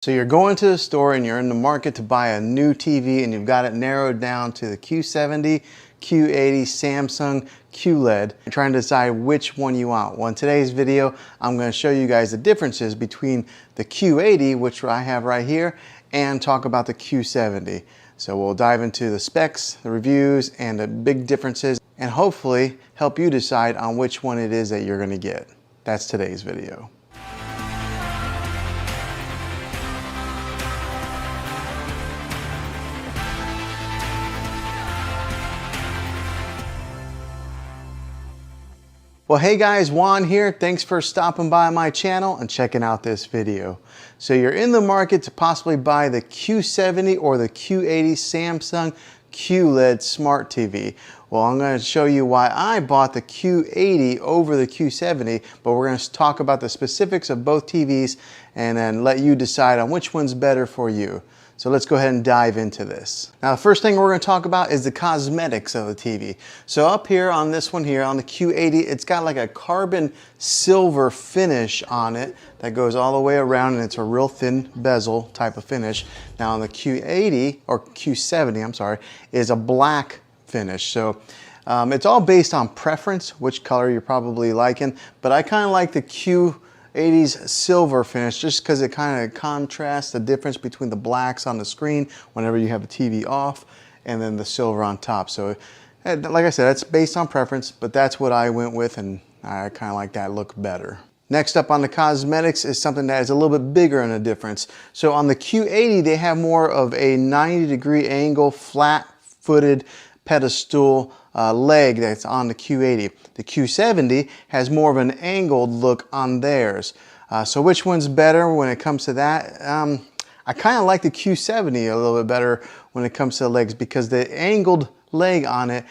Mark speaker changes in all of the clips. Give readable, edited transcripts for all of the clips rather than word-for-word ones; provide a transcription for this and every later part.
Speaker 1: So you're going to the store and you're in the market to buy a new TV and you've got it narrowed down to the Q70, Q80, Samsung QLED. You're trying to decide which one you want. Well, in today's video, I'm going to show you guys the differences between the Q80, which I have right here, and talk about the Q70. So we'll dive into the specs, the reviews, and the big differences, and hopefully help you decide on which one it is that you're going to get. That's today's video. Well, hey guys, Juan here. Thanks for stopping by my channel and checking out this video. So you're in the market to possibly buy the Q70 or the Q80 Samsung QLED Smart TV. Well, I'm going to show you why I bought the Q80 over the Q70, but we're going to talk about the specifics of both TVs and then let you decide on which one's better for you. So let's go ahead and dive into this. Now, the first thing we're going to talk about is the cosmetics of the TV. So up here on this one here, on the Q80, it's got like a carbon silver finish on it that goes all the way around, and it's a real thin bezel type of finish. Now on the Q80, or Q70, I'm sorry, is a black finish. So it's all based on preference, which color you're probably liking, but I kind of like the Q80's silver finish just because it kind of contrasts the difference between the blacks on the screen whenever you have the TV off and then the silver on top. So like I said, that's based on preference, but that's what I went with, and I kind of like that look better. Next up on the cosmetics is something that is a little bit bigger in a difference. So on the Q80, they have more of a 90-degree angle, flat-footed pedestal leg that's on the Q80. The Q70 has more of an angled look on theirs. So which one's better when it comes to that? I kind of like the Q70 a little bit better when it comes to the legs, because the angled leg on it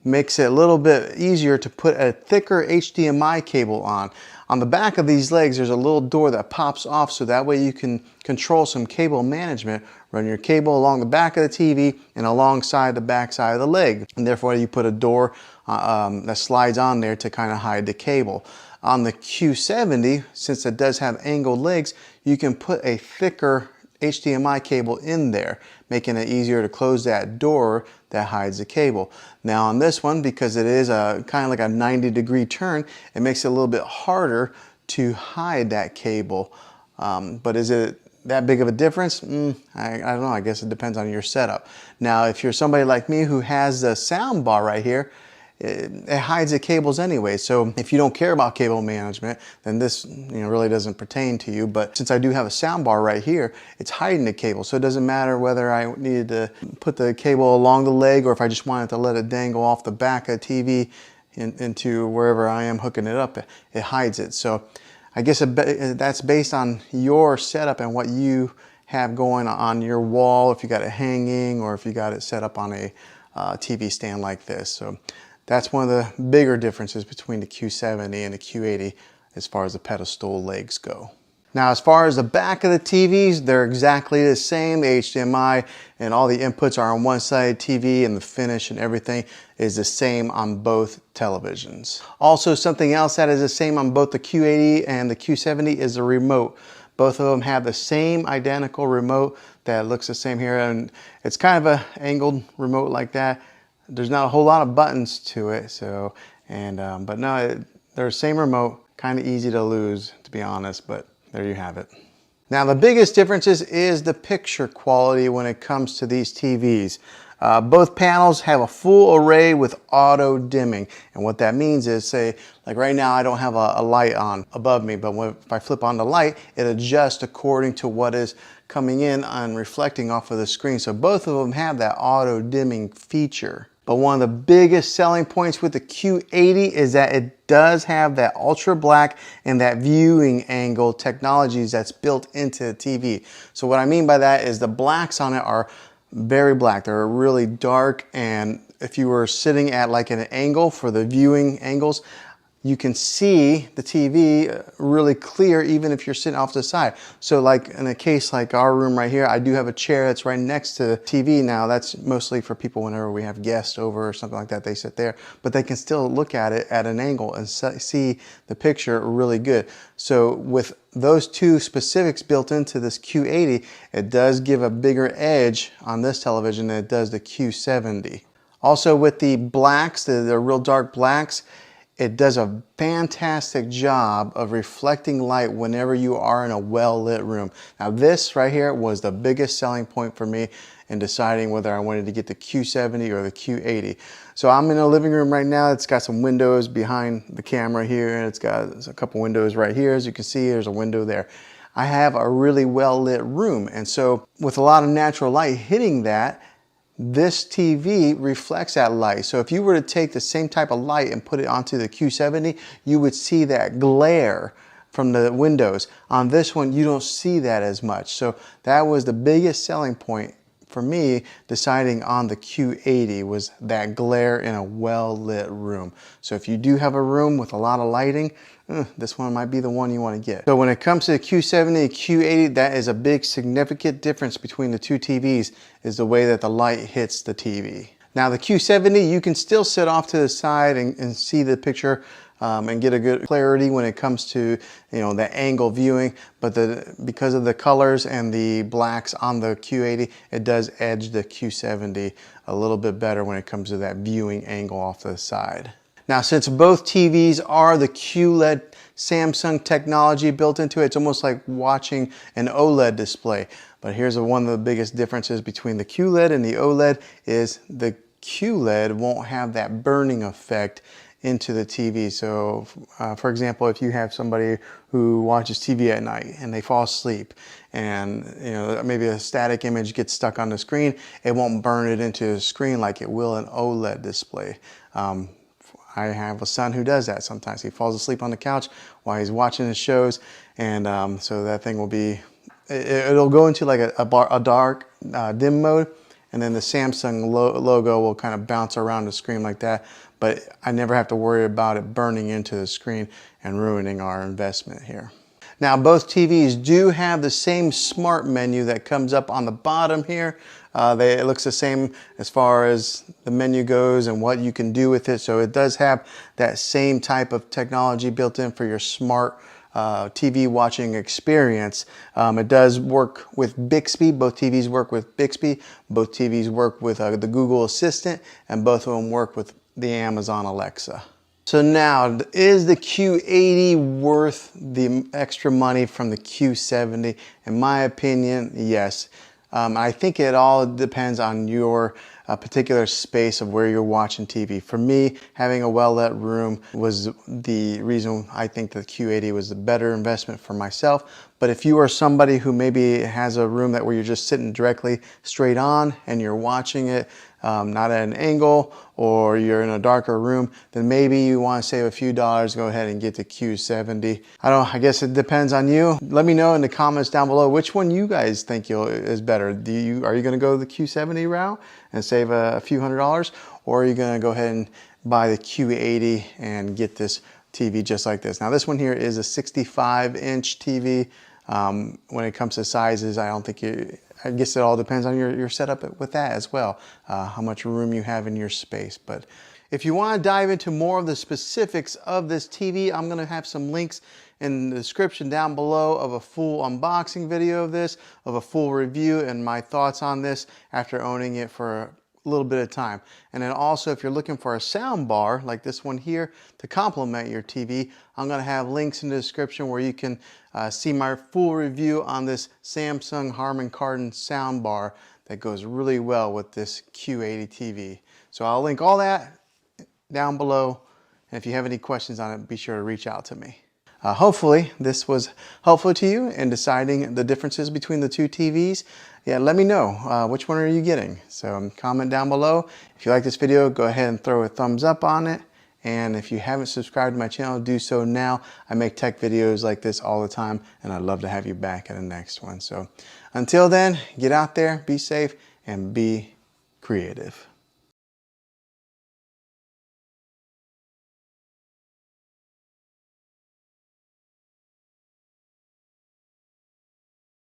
Speaker 1: makes it a little bit easier to put a thicker HDMI cable on. On the back of these legs, there's a little door that pops off, so that way you can control some cable management, run your cable along the back of the TV and alongside the back side of the leg. And therefore you put a door that slides on there to kind of hide the cable. On the Q70, since it does have angled legs, you can put a thicker HDMI cable in there, making it easier to close that door that hides the cable. Now on this one, because it is a kind of like a 90-degree turn, it makes it a little bit harder to hide that cable. But is it that big of a difference? I don't know. I guess it depends on your setup. Now, if you're somebody like me who has the sound bar right here, it hides the cables anyway. So if you don't care about cable management, then this really doesn't pertain to you. But since I do have a sound bar right here, it's hiding the cable. So it doesn't matter whether I needed to put the cable along the leg or if I just wanted to let it dangle off the back of the TV into wherever I am hooking it up, it hides it. So I guess that's based on your setup and what you have going on your wall, if you got it hanging or if you got it set up on a TV stand like this. So that's one of the bigger differences between the Q70 and the Q80 as far as the pedestal legs go. Now, as far as the back of the TVs, they're exactly the same. The HDMI and all the inputs are on one side TV, and the finish and everything is the same on both televisions. Also, something else that is the same on both the Q80 and the Q70 is the remote. Both of them have the same identical remote that looks the same here, and it's kind of an angled remote like that. There's not a whole lot of buttons to it, so but no, they're the same remote. Kind of easy to lose, to be honest, but there you have it. Now, the biggest differences is the picture quality when it comes to these TVs. Both panels have a full array with auto dimming, and what that means is, say, like right now I don't have a light on above me, but if I flip on the light, it adjusts according to what is coming in and reflecting off of the screen. So both of them have that auto dimming feature. But one of the biggest selling points with the Q80 is that it does have that ultra black and that viewing angle technologies that's built into the TV. So what I mean by that is the blacks on it are very black. They're really dark, and if you were sitting at like an angle for the viewing angles, you can see the TV really clear even if you're sitting off to the side. So like in a case like our room right here, I do have a chair that's right next to the TV now. That's mostly for people whenever we have guests over or something like that, they sit there, but they can still look at it at an angle and see the picture really good. So with those two specifics built into this Q80, it does give a bigger edge on this television than it does the Q70. Also with the blacks, the real dark blacks, it does a fantastic job of reflecting light whenever you are in a well-lit room. Now this right here was the biggest selling point for me in deciding whether I wanted to get the Q70 or the Q80. So I'm in a living room right now. It's got some windows behind the camera here, and it's got a couple windows right here. As you can see, there's a window there. I have a really well-lit room, and so with a lot of natural light hitting that, this TV reflects that light. So if you were to take the same type of light and put it onto the Q70, you would see that glare from the windows. On this one, you don't see that as much. So that was the biggest selling point for me deciding on the Q80, was that glare in a well-lit room. So if you do have a room with a lot of lighting, this one might be the one you want to get. So when it comes to the Q70 and Q80, that is a big significant difference between the two TVs, is the way that the light hits the TV. Now the Q70, you can still sit off to the side and see the picture and get a good clarity when it comes to, you know, the angle viewing, but because of the colors and the blacks on the Q80, it does edge the Q70 a little bit better when it comes to that viewing angle off to the side. Now, since both TVs are the QLED Samsung technology built into it, it's almost like watching an OLED display. But here's one of the biggest differences between the QLED and the OLED is the QLED won't have that burning effect into the TV. So for example, if you have somebody who watches TV at night and they fall asleep and, you know, maybe a static image gets stuck on the screen, it won't burn it into the screen like it will an OLED display. I have a son who does that sometimes. He falls asleep on the couch while he's watching his shows, and so that thing will be, it'll go into like a dark dim mode, and then the Samsung logo will kind of bounce around the screen like that, but I never have to worry about it burning into the screen and ruining our investment here. Now both TVs do have the same smart menu that comes up on the bottom here. It looks the same as far as the menu goes and what you can do with it. So it does have that same type of technology built in for your smart TV watching experience. It does work with Bixby. Both TVs work with Bixby. Both TVs work with the Google Assistant, and both of them work with the Amazon Alexa. So now, is the Q80 worth the extra money from the Q70? In my opinion, yes. I think it all depends on your particular space of where you're watching TV. For me, having a well-lit room was the reason I think the Q80 was the better investment for myself. But if you are somebody who maybe has a room where you're just sitting directly straight on and you're watching it not at an angle, or you're in a darker room, then maybe you want to save a few dollars, go ahead and get the Q70. I guess it depends on you. Let me know in the comments down below which one you guys think is better. Are you going to go the Q70 route and save a few $100s, or are you going to go ahead and buy the Q80 and get this TV just like this? Now this one here is a 65-inch TV. When it comes to sizes, I guess it all depends on your setup with that as well, how much room you have in your space. But if you want to dive into more of the specifics of this TV, I'm going to have some links in the description down below of a full unboxing video of this, of a full review and my thoughts on this after owning it for a little bit of time. And then also, if you're looking for a sound bar like this one here to complement your TV, I'm going to have links in the description where you can see my full review on this Samsung Harman Kardon sound bar that goes really well with this Q80 TV. So I'll link all that down below, and if you have any questions on it, be sure to reach out to me. Hopefully this was helpful to you in deciding the differences between the two TVs. Yeah, let me know which one are you getting. So comment down below. If you like this video, go ahead and throw a thumbs up on it. And if you haven't subscribed to my channel, do so now. I make tech videos like this all the time, and I'd love to have you back at the next one. So until then, get out there, be safe, and be creative.